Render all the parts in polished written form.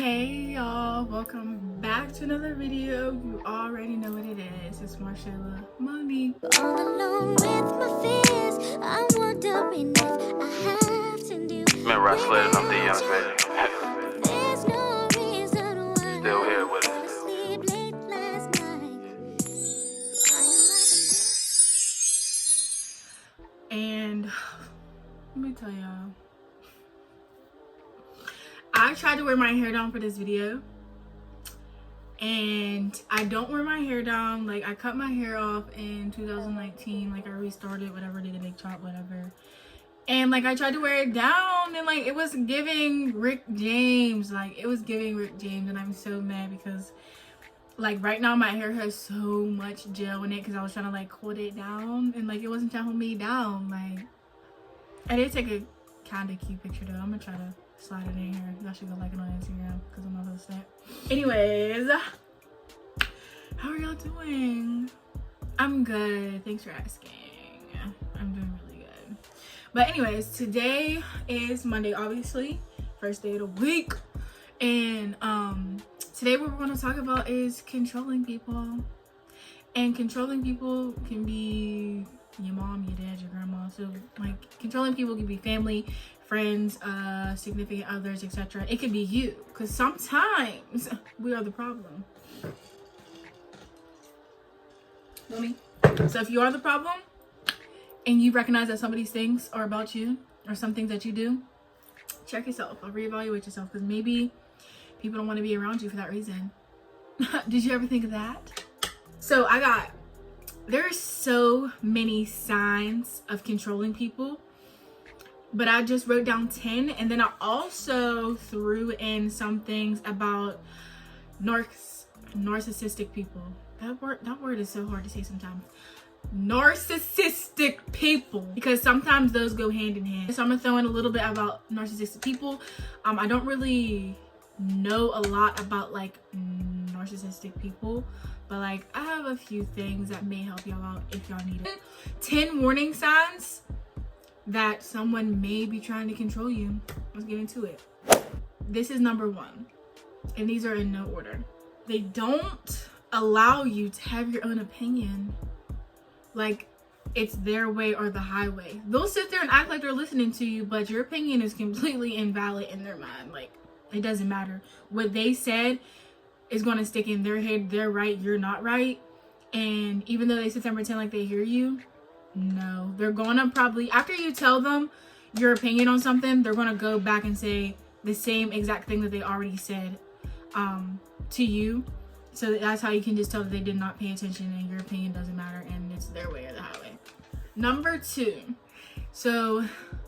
Hey y'all, welcome back to another video. You already know what it is. It's Marshayla Monique. All alone with my fears, I'm wondering if I have to do. Man, right slid up the young baby. There's no reason why. Still here with I it. sleep late last night. And let me tell y'all, I tried to wear my hair down for this video, and I don't wear my hair down. Like, I cut my hair off in 2019. Like, I restarted, whatever, did a big chop, whatever. And like, I tried to wear it down, and like, it was giving Rick James. Like, it was giving Rick James, and I'm so mad because like right now my hair has so much gel in it because I was trying to like hold it down, and like it wasn't trying to hold me down. Like, I did take a kind of cute picture though. I'm gonna try to slide it in here. Y'all should go like it on Instagram because I'm not post that. Anyways, how are y'all doing? I'm good, thanks for asking. I'm doing really good. But anyways, today is Monday, obviously, first day of the week, and today what we're going to talk about is controlling people. And controlling people can be your mom, your dad, your grandma. So like, controlling people can be family, friends, significant others, etc. It could be you, because sometimes we are the problem. Feel me? So if you are the problem and you recognize that some of these things are about you, or some things that you do, check yourself or reevaluate yourself, because maybe people don't want to be around you for that reason. Did you ever think of that? So there's so many signs of controlling people, but I just wrote down 10, and then I also threw in some things about narcissistic people. That word is so hard to say sometimes. Narcissistic people, because sometimes those go hand in hand. So I'm gonna throw in a little bit about narcissistic people. I don't really know a lot about like narcissistic people, but like I have a few things that may help y'all out if y'all need it. 10 warning signs that someone may be trying to control you. Let's get into it. This is number 1, and these are in no order. They don't allow you to have your own opinion. Like, it's their way or the highway. They'll sit there and act like they're listening to you, but your opinion is completely invalid in their mind. Like, it doesn't matter. What they said is going to stick in their head. They're right, you're not right. And even though they sit there and pretend like they hear you, no. They're going to probably, after you tell them your opinion on something, they're going to go back and say the same exact thing that they already said to you. So that's how you can just tell that they did not pay attention and your opinion doesn't matter and it's their way or the highway. Number 2, so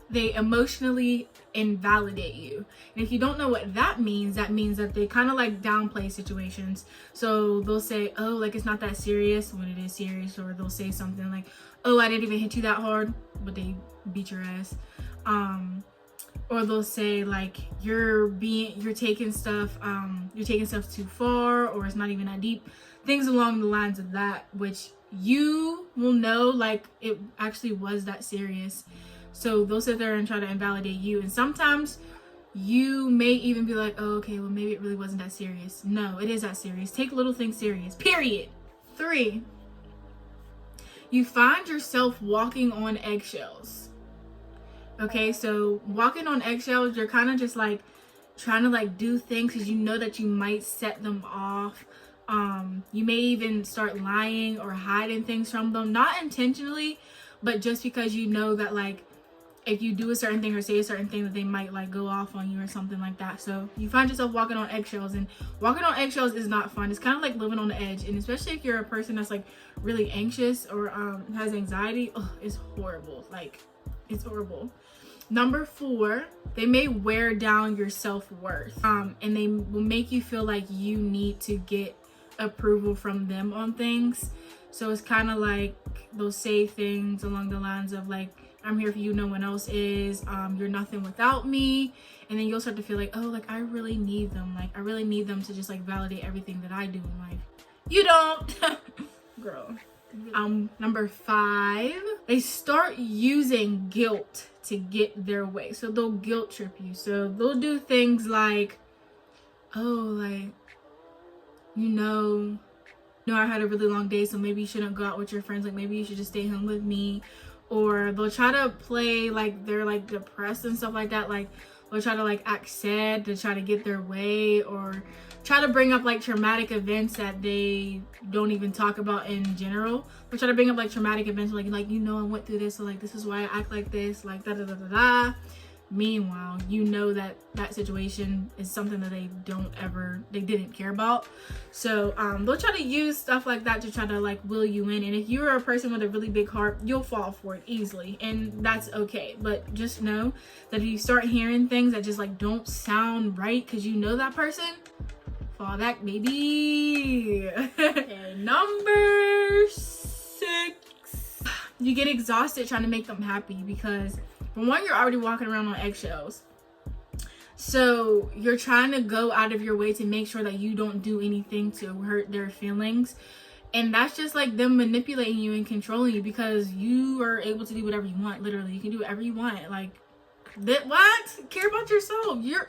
they emotionally invalidate you. And if you don't know what that means that they kind of like downplay situations. So they'll say, oh, like it's not that serious when it is serious, or they'll say something like, oh, I didn't even hit you that hard, but they beat your ass. Or they'll say like you're taking stuff too far, or it's not even that deep. Things along the lines of that, which you will know like it actually was that serious. So they'll sit there and try to invalidate you, and sometimes you may even be like, oh, okay, well maybe it really wasn't that serious. No, it is that serious. Take little things serious, period. 3, you find yourself walking on eggshells. Okay, so walking on eggshells, you're kind of just like trying to like do things because you know that you might set them off. You may even start lying or hiding things from them, not intentionally, but just because you know that like if you do a certain thing or say a certain thing that they might like go off on you or something like that. So you find yourself walking on eggshells, and walking on eggshells is not fun. It's kind of like living on the edge, and especially if you're a person that's like really anxious or has anxiety, it's horrible. Like, it's horrible. Number 4, they may wear down your self-worth, and they will make you feel like you need to get approval from them on things. So it's kind of like they'll say things along the lines of like, I'm here for you, no one else is, you're nothing without me. And then you'll start to feel like, oh, like I really need them. Like I really need them to just like validate everything that I do in life. You don't. Girl. Number 5, they start using guilt to get their way. So they'll guilt trip you. So they'll do things like, oh, like, I had a really long day, so maybe you shouldn't go out with your friends. Like, maybe you should just stay home with me. Or they'll try to play like they're like depressed and stuff like that. Like, they'll try to like act sad to try to get their way, or try to bring up like traumatic events that they don't even talk about in general. They'll try to bring up like traumatic events, like I went through this, so like this is why I act like this, like da da da da da. Meanwhile, that situation is something that they didn't care about. So they'll try to use stuff like that to try to like will you in. And if you're a person with a really big heart, you'll fall for it easily, and that's okay. But just know that if you start hearing things that just like don't sound right because you know that person, fall back, baby. Okay, number 6, you get exhausted trying to make them happy, because for one, you're already walking around on eggshells. So you're trying to go out of your way to make sure that you don't do anything to hurt their feelings. And that's just like them manipulating you and controlling you, because you are able to do whatever you want. Literally, you can do whatever you want. Like, what? Care about yourself. You're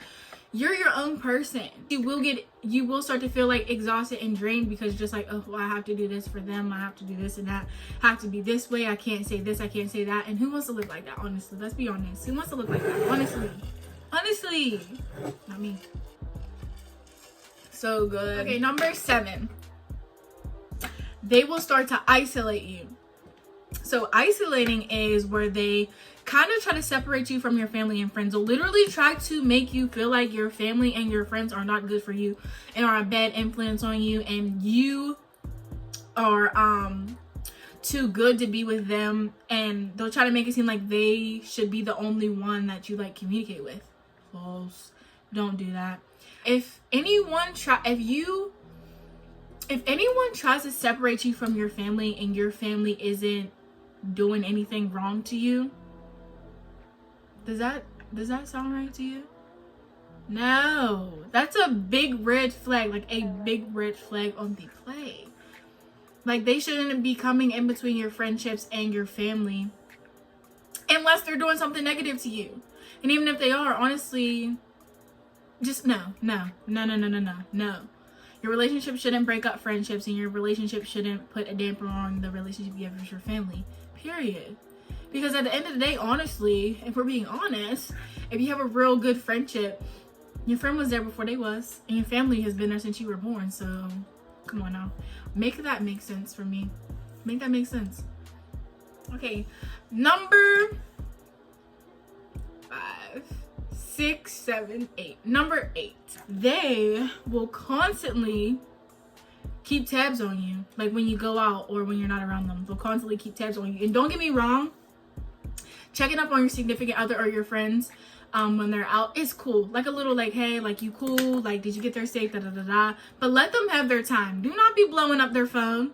your own person. You will start to feel like exhausted and drained, because just like, oh, well, I have to do this for them, I have to do this and that, I have to be this way, I can't say this, I can't say that. And who wants to live like that? Honestly, let's be honest. Who wants to live like that? Honestly, not me. So good. Okay, number 7, they will start to isolate you. So isolating is where they kind of try to separate you from your family and friends. They'll literally try to make you feel like your family and your friends are not good for you and are a bad influence on you, and you are too good to be with them. And they'll try to make it seem like they should be the only one that you like communicate with. False. Don't do that. If anyone tries to separate you from your family and your family isn't doing anything wrong to you, does that sound right to you? No, that's a big red flag, like a big red flag on the play. Like, they shouldn't be coming in between your friendships and your family unless they're doing something negative to you. And even if they are, honestly, just no. Your relationship shouldn't break up friendships, and your relationship shouldn't put a damper on the relationship you have with your family, period. Because at the end of the day, honestly, if we're being honest, if you have a real good friendship, your friend was there before they was, and your family has been there since you were born. So come on now, make that make sense for me. Make that make sense. Okay, number 5, 6, 7, 8. Number 8, they will constantly keep tabs on you. Like, when you go out or when you're not around them, they'll constantly keep tabs on you. And don't get me wrong, checking up on your significant other or your friends when they're out is cool. Like, a little like, hey, like, you cool? Like, did you get there safe? Da da da da. But let them have their time. Do not be blowing up their phone.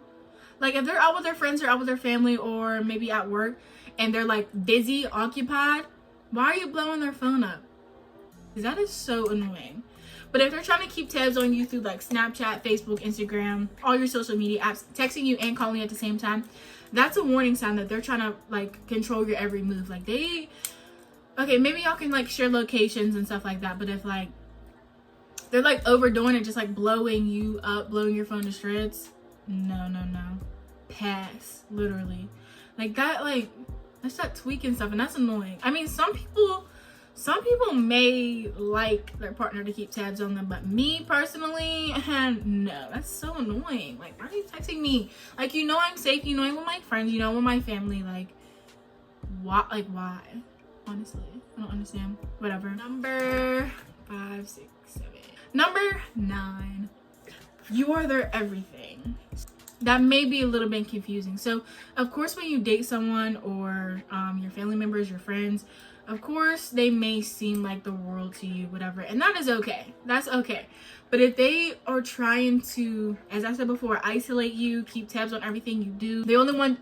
Like, if they're out with their friends or out with their family or maybe at work and they're like busy, occupied, why are you blowing their phone up? That is so annoying. But if they're trying to keep tabs on you through like Snapchat, Facebook, Instagram, all your social media apps, texting you and calling you at the same time, that's a warning sign that they're trying to like control your every move. Like, okay, maybe y'all can like share locations and stuff like that, but if like they're like overdoing it, just like blowing you up, blowing your phone to shreds, no. Pass, literally. Like that, like, that's that tweaking stuff, and that's annoying. I mean, some people may like their partner to keep tabs on them, but me personally, no, that's so annoying. Like, why are you texting me? Like, you know I'm safe, you know I'm with my friends, you know I'm with my family. Like, why? Like, why? Honestly, I don't understand. Whatever. Number 5, 6, 7. Number 9, you are their everything. That may be a little bit confusing. So, of course, when you date someone or your family members, your friends, of course, they may seem like the world to you, whatever. And that is okay. That's okay. But if they are trying to, as I said before, isolate you, keep tabs on everything you do, they only want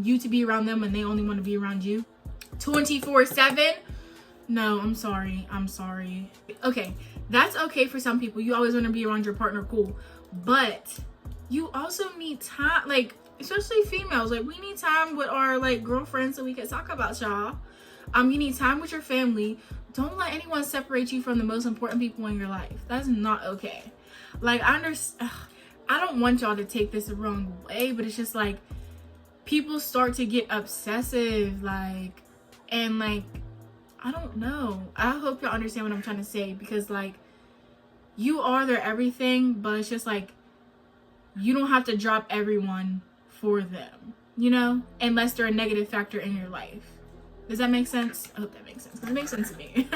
you to be around them and they only want to be around you 24/7. No, I'm sorry. Okay, that's okay for some people. You always want to be around your partner, cool. But you also need time. Like, especially females, like we need time with our like girlfriends so we can talk about y'all. You need time with your family. Don't let anyone separate you from the most important people in your life. That's not okay. Like, I understand. I don't want y'all to take this the wrong way, but it's just like people start to get obsessive, like, and like, I don't know. I hope y'all understand what I'm trying to say, because like you are their everything, but it's just like you don't have to drop everyone for them, you know, unless they're a negative factor in your life. Does that make sense? I hope that makes sense. It makes sense to me.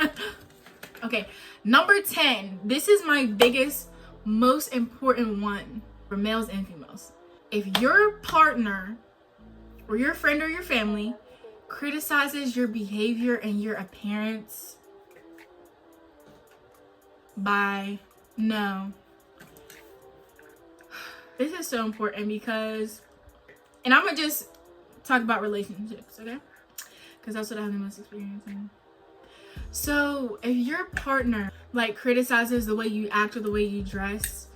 Okay, number 10. This is my biggest, most important one for males and females. If your partner or your friend or your family criticizes your behavior and your appearance, no. This is so important because, and I'm gonna just talk about relationships, okay? Because that's what I have the most experience in. So if your partner like criticizes the way you act or the way you dress,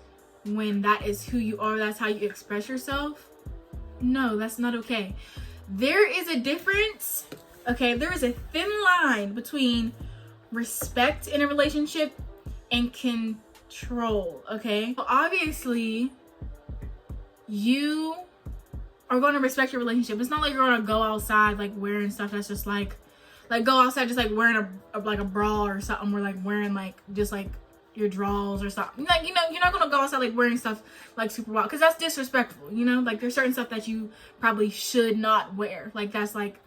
when that is who you are, that's how you express yourself, no, that's not okay. There is a difference, okay? There is a thin line between respect in a relationship and control, okay? So obviously you are going to respect your relationship. It's not like you're going to go outside like wearing stuff that's just like go outside just like wearing a bra or something, or like wearing like just like your drawers or something. Like, you know, you're not going to go outside like wearing stuff like super wild, because that's disrespectful, you know? Like there's certain stuff that you probably should not wear. Like that's like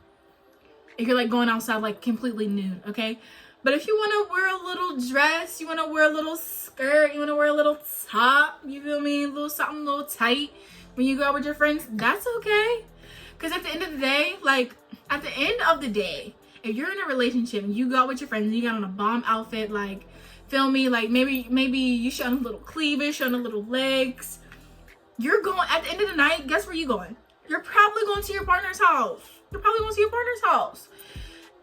if you're like going outside like completely nude, okay? But if you want to wear a little dress, you want to wear a little skirt, you want to wear a little top, you feel me? A little something a little tight when you go out with your friends, that's okay. Because at the end of the day, like at the end of the day, if you're in a relationship and you go out with your friends and you got on a bomb outfit, like, feel me, like maybe you showing a little cleavage, showing a little legs, you're going, at the end of the night, guess where you going? You're probably going to your partner's house.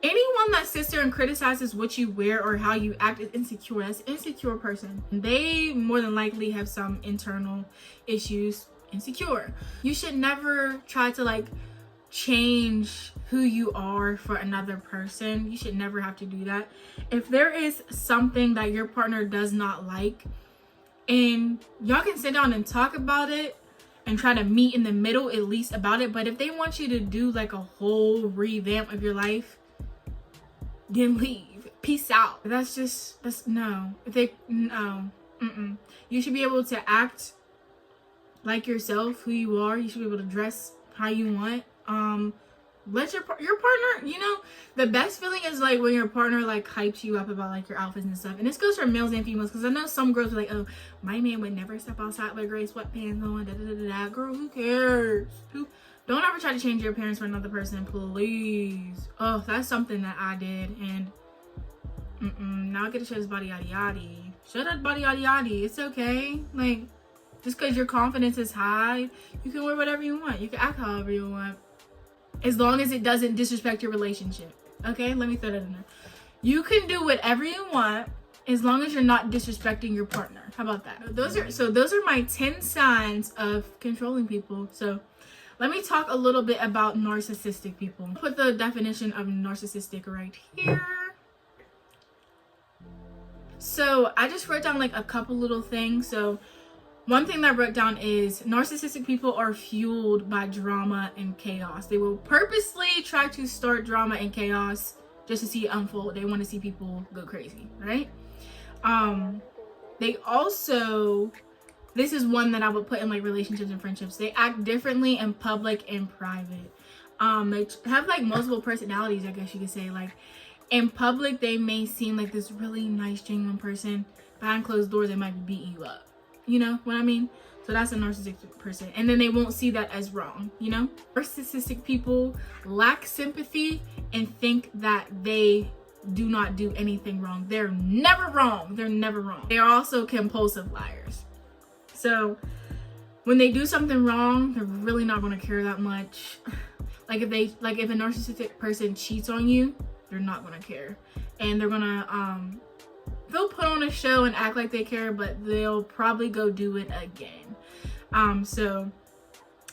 Anyone that sits there and criticizes what you wear or how you act is insecure. That's an insecure person. They more than likely have some internal issues. Insecure. You should never try to like change who you are for another person. You should never have to do that. If there is something that your partner does not like, and y'all can sit down and talk about it and try to meet in the middle at least about it, but if they want you to do like a whole revamp of your life, then leave. Peace out. That's no. You should be able to act like yourself, who you are. You should be able to dress how you want. Let your partner, you know, the best feeling is like when your partner like hypes you up about like your outfits and stuff. And this goes for males and females, because I know some girls are like, oh, my man would never step outside with gray sweatpants on. Girl, who cares? Don't ever try to change your appearance for another person, please. Oh, that's something that I did, and now I get to show this body yaddy yaddy. Show that body yaddy yaddy. It's okay. Like, just because your confidence is high, you can wear whatever you want. You can act however you want, as long as it doesn't disrespect your relationship. Okay, let me throw that in there. You can do whatever you want as long as you're not disrespecting your partner. How about that? Those are my 10 signs of controlling people. So let me talk a little bit about narcissistic people. I'll put the definition of narcissistic right here. So I just wrote down like a couple little things. So one thing that I wrote down is narcissistic people are fueled by drama and chaos. They will purposely try to start drama and chaos just to see it unfold. They want to see people go crazy, right? They also, this is one that I would put in like relationships and friendships. They act differently in public and private. They have like multiple personalities, I guess you could say. Like in public, they may seem like this really nice, genuine person. Behind closed doors, they might be beating you up. You know what I mean? So that's a narcissistic person. And then they won't see that as wrong, you know? Narcissistic people lack sympathy and think that they do not do anything wrong. They're never wrong. They're never wrong. They are also compulsive liars. So when they do something wrong, they're really not going to care that much. Like if a narcissistic person cheats on you, they're not going to care. And they're going to, they'll put on a show and act like they care, but they'll probably go do it again. So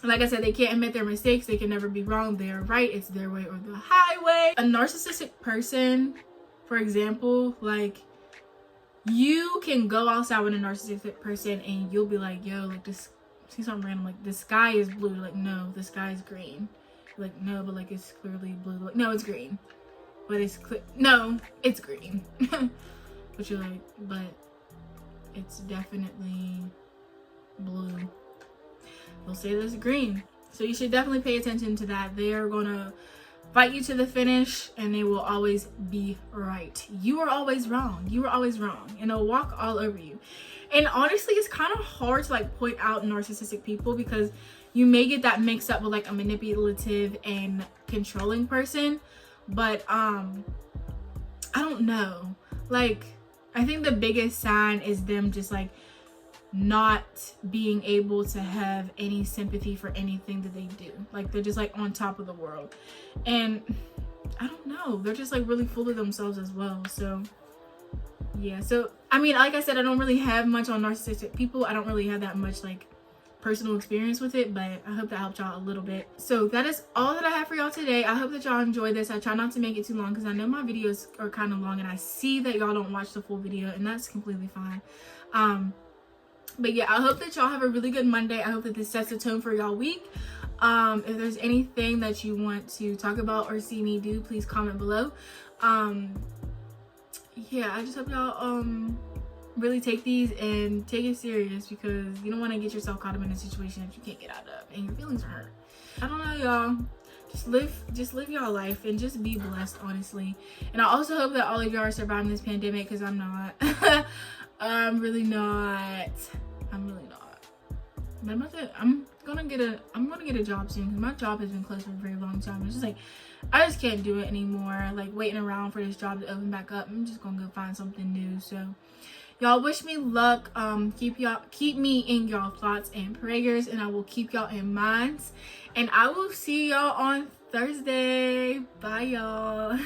Like I said, they can't admit their mistakes. They can never be wrong. They are right. It's their way or the highway. A narcissistic person, for example, like, you can go outside with a narcissistic person and you'll be like, yo, like, this, see something random, like, the sky is blue. Like, no, the sky is green. Like, no, but like, it's clearly blue. Like, no, it's green. But it's no, it's green. But you're like, but it's definitely blue. They'll say this green. So you should definitely pay attention to that. They are gonna fight you to the finish and they will always be right. You are always wrong. You are always wrong. And they'll walk all over you. And honestly, it's kind of hard to like point out narcissistic people because you may get that mixed up with like a manipulative and controlling person. But I don't know. Like, I think the biggest sign is them just like not being able to have any sympathy for anything that they do. Like, they're just like on top of the world. And I don't know, they're just like really full of themselves as well. So yeah, so I mean, like I said, I don't really have much on narcissistic people. I don't really have that much like personal experience with it, but I hope that helped y'all a little bit. So that is all that I have for y'all today. I hope that y'all enjoyed this. I try not to make it too long because I know my videos are kind of long and I see that y'all don't watch the full video, and that's completely fine. But yeah, I hope that y'all have a really good Monday. I hope that this sets the tone for y'all week. If there's anything that you want to talk about or see me do, please comment below. Yeah, I just hope y'all really take these and take it serious, because you don't want to get yourself caught up in a situation that you can't get out of and your feelings are hurt. I don't know, y'all. Just live y'all life and just be blessed, honestly. And I also hope that all of y'all are surviving this pandemic, because I'm not. I'm really not. But I'm gonna get a job soon, because my job has been closed for a very long time. It's just like, I just can't do it anymore. Like, waiting around for this job to open back up. I'm just gonna go find something new. So y'all wish me luck. Keep me in y'all thoughts and prayers, and I will keep y'all in mind. And I will see y'all on Thursday. Bye, y'all.